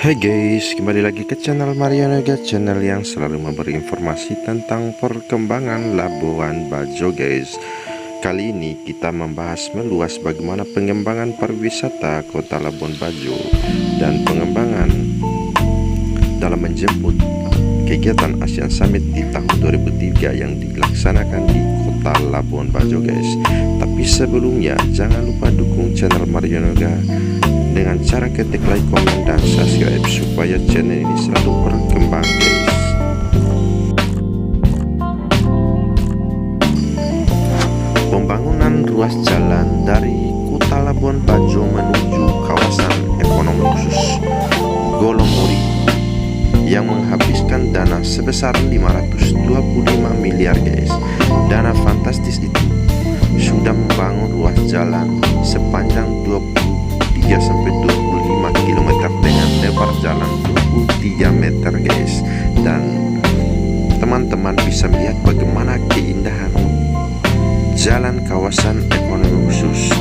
Hai guys, kembali lagi ke channel Mariano Yoga, channel yang selalu memberi informasi tentang perkembangan Labuan Bajo guys. Kali ini kita membahas meluas bagaimana pengembangan pariwisata kota Labuan Bajo dan pengembangan dalam menjemput kegiatan ASEAN Summit di tahun 2003 yang dilaksanakan di kota Labuan Bajo guys. Tapi sebelumnya jangan lupa dukung channel Mariano Yoga dengan cara ketik like, komen, dan subscribe supaya channel ini selalu berkembang guys. Pembangunan ruas jalan dari kota Labuan Bajo menuju kawasan ekonomi khusus Golomori yang menghabiskan dana sebesar 525 miliar guys. Dana fantastis itu sudah membangun ruas jalan sepanjang 23-25 km dengan lebar jalan 23 meter guys. Dan teman-teman bisa melihat bagaimana keindahan jalan kawasan ekonomi khusus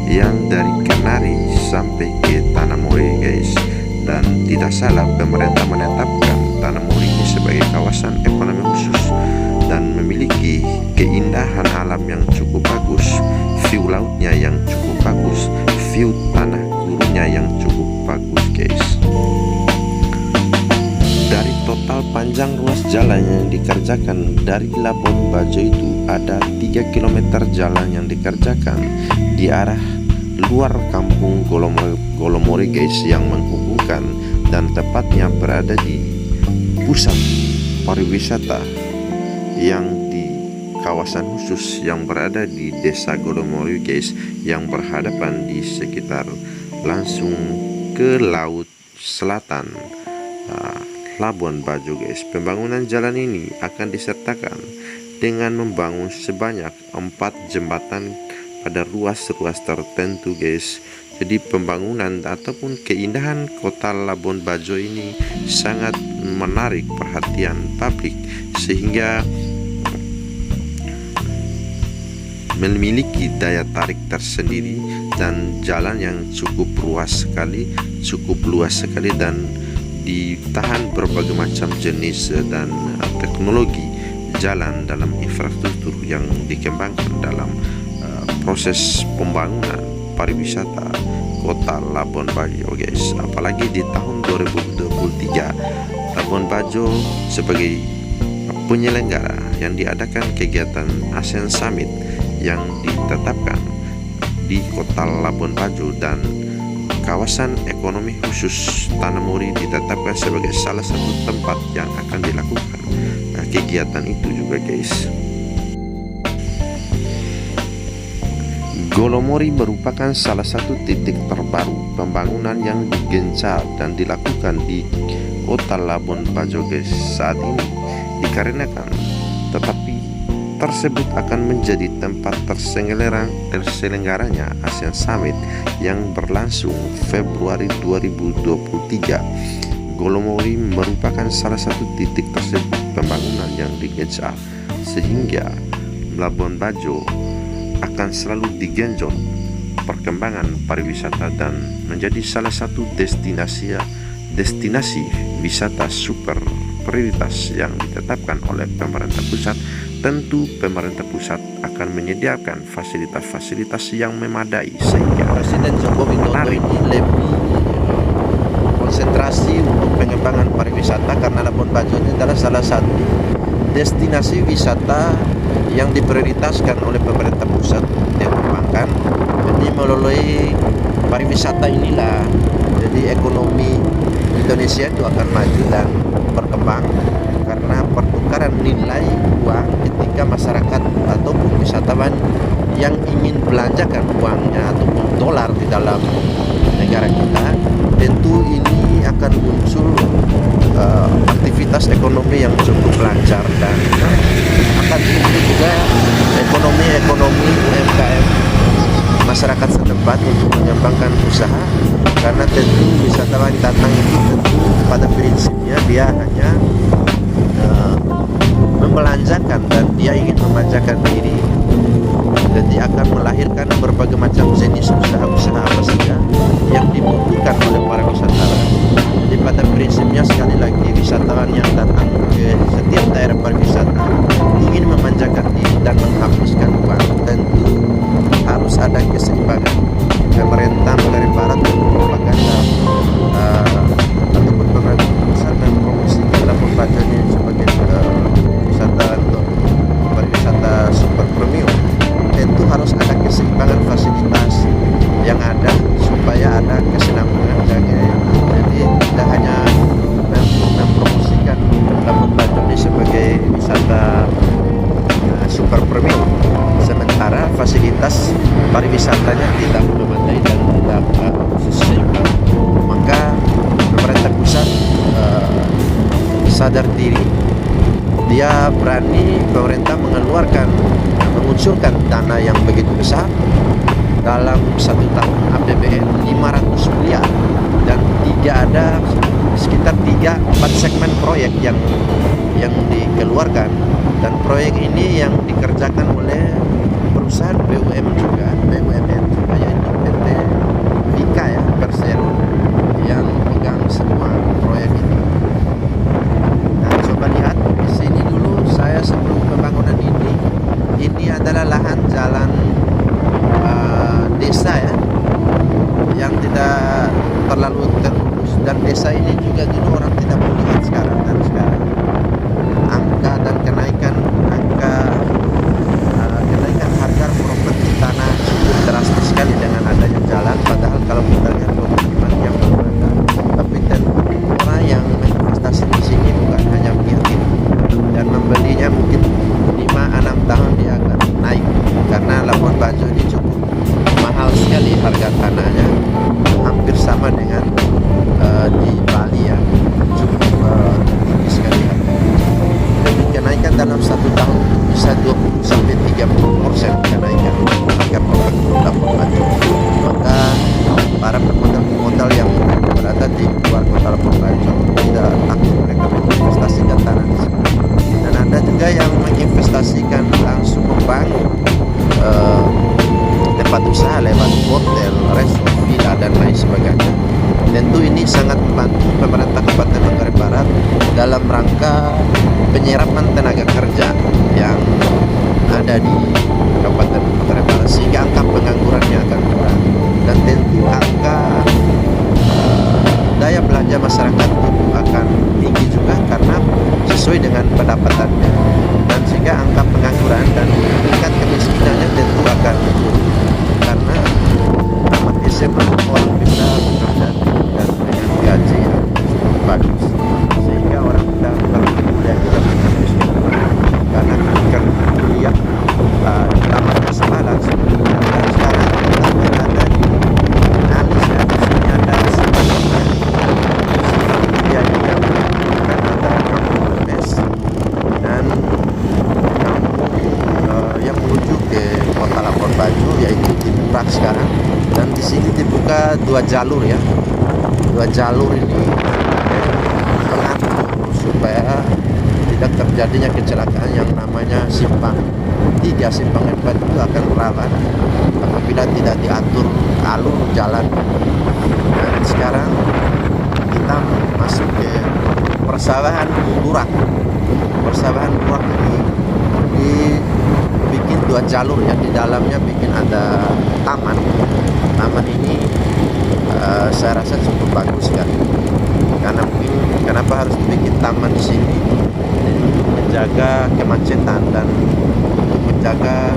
yang dari Kenari sampai ke Tanamori guys. Dan tidak salah, pemerintah menetapkan Tanamori ini sebagai kawasan ekonomi khusus dan memiliki keindahan alam yang cukup bagus, view lautnya yang cukup bagus, view tanah gurunya yang cukup bagus guys. Dari total panjang ruas jalan yang dikerjakan dari Labuan Bajo itu ada 3 km jalan yang dikerjakan di arah luar kampung Golomori guys, yang menghubungkan dan tepatnya berada di pusat pariwisata yang di kawasan khusus yang berada di desa Golomori guys, yang berhadapan di sekitar langsung ke laut selatan Labuan Bajo guys. Pembangunan jalan ini akan disertakan dengan membangun sebanyak 4 jembatan pada ruas-ruas tertentu guys. Jadi pembangunan ataupun keindahan kota Labuan Bajo ini sangat menarik perhatian publik, sehingga memiliki daya tarik tersendiri dan jalan yang cukup luas sekali dan ditahan berbagai macam jenis dan teknologi jalan dalam infrastruktur yang dikembangkan dalam proses pembangunan pariwisata kota Labuan Bajo guys. Apalagi di tahun 2023 Labuan Bajo sebagai penyelenggara yang diadakan kegiatan ASEAN Summit yang ditetapkan di kota Labuan Bajo, dan kawasan ekonomi khusus Tanamori ditetapkan sebagai salah satu tempat yang akan dilakukan kegiatan itu juga guys. Golomori merupakan salah satu titik terbaru pembangunan yang digencar dan dilakukan di kota Labuan Bajo guys saat ini, dikarenakan tetapi tersebut akan menjadi tempat terselenggaranya ASEAN Summit yang berlangsung Februari 2023. Golomori merupakan salah satu titik tersebut pembangunan yang digencar, sehingga Labuan Bajo akan selalu digenjot perkembangan pariwisata dan menjadi salah satu destinasi wisata super prioritas yang ditetapkan oleh pemerintah pusat. Tentu pemerintah pusat akan menyediakan fasilitas-fasilitas yang memadai sehingga Presiden Joko Widodo ini lebih konsentrasi untuk pengembangan pariwisata, karena Labuan Bajo ini adalah salah satu destinasi wisata yang diprioritaskan oleh pemerintah pusat dikembangkan. Jadi melalui pariwisata inilah jadi ekonomi Indonesia itu akan maju dan berkembang, karena pertukaran nilai uang ketika masyarakat ataupun wisatawan yang ingin belanjakan uangnya ataupun dolar di dalam negara kita, tentu ini akan muncul aktivitas ekonomi yang cukup lancar, dan akan tumbuh juga ekonomi UMKM masyarakat setempat untuk mengembangkan usaha. Karena tentu wisatawan datang itu tentu pada prinsipnya dia hanya membelanjakan dan dia ingin memanjakan diri, jadi akan melahirkan berbagai macam jenis usaha-usaha apa saja yang dibutuhkan oleh para wisatawan. Jadi pada pemerintah Manggarai Barat propaganda ataupun pemerintah pusat mempromosikan Labuan Bajo ini sebagai wisata untuk pariwisata super premium, tentu harus ada keseimbangan fasilitas yang ada supaya ada kesinambungan. Jadi tidak hanya mempromosikan Labuan Bajo ini sebagai wisata super premium, sementara fasilitas pariwisatanya tidak memadai dan tidak seimbang. Maka pemerintah pusat sadar diri, dia berani pemerintah mengucurkan dana yang begitu besar dalam 1 tahun APBN 500 miliar, dan ada sekitar 3-4 segmen proyek yang dikeluarkan, dan proyek ini yang dikerjakan oleh perusahaan BUMN juga, yaitu PT Vika ya, Persero, yang pegang semua proyek ini. Nah, coba lihat di sini dulu saya sebelum pembangunan ini adalah lahan jalan desa ya, yang tidak terlalu terurus, dan desa ini juga dulu orang tidak melihat sekarang, dan sekarang angka dan kenaikan harga properti tanah cukup drastis sekali dengan adanya jalan, padahal kalau kita lihat pemukiman yang berbeda. Tapi tentu orang yang investasi di sini bukan hanya melihat ini, dan membelinya mungkin 5-6 tahun dia akan naik, karena Labuan Bajo ini cukup mahal sekali harga tanahnya, hampir sama dengan di Bali ya, cukup tinggi sekali harganya. Jadi kenaikan dalam 1 tahun bisa 20-30% kenaikan harga properti Labuan Bajo. Maka para pemodal yang berada di luar kota Labuan Bajo tidak takut mereka menginvestasikan tanah di sini. Dan ada juga yang menginvestasikan langsung membangun tempat usaha lewat hotel, resort, villa, dan lain sebagainya. Tentu ini sangat membantu pemerintah Kabupaten Manggarai Barat dalam rangka penyerapan tenaga kerja yang ada di Kabupaten Manggarai Barat, sehingga angka penganggurannya akan kurang, dan tentu angka daya belanja masyarakat itu akan tinggi juga karena sesuai dengan pendapatannya, dan sehingga angka pengangguran dan tingkat kemiskinannya tentu akan turun, karena tamat SMA orang bisa bekerja dan dengan gaji yang bagus, sehingga orang muda kuliah tidak miskin, karena kan kuliah tamatnya sekolah langsung. Dan sekarang kita berada di analis ya, di sini ada sebenarnya dia juga menunjukkan antara kampung Bemes dan kampung yang menuju ke kota Labuan Bajo, yaitu dibuka sekarang. Dan di sini dibuka 2 jalur ya, 2 jalur ini pengatur supaya tidak terjadinya kecelakaan yang namanya simpang 3, simpang 4 itu akan rawan apabila tidak diatur alur jalan. Dan sekarang kita masuk ke persawahan Burak. Persawahan Burak ini dibikin 2 jalur ya, di dalamnya bikin ada taman. Taman ini saya rasa cukup bagus kan, karena mungkin kenapa harus dibikin taman di sini, untuk menjaga kemacetan dan untuk menjaga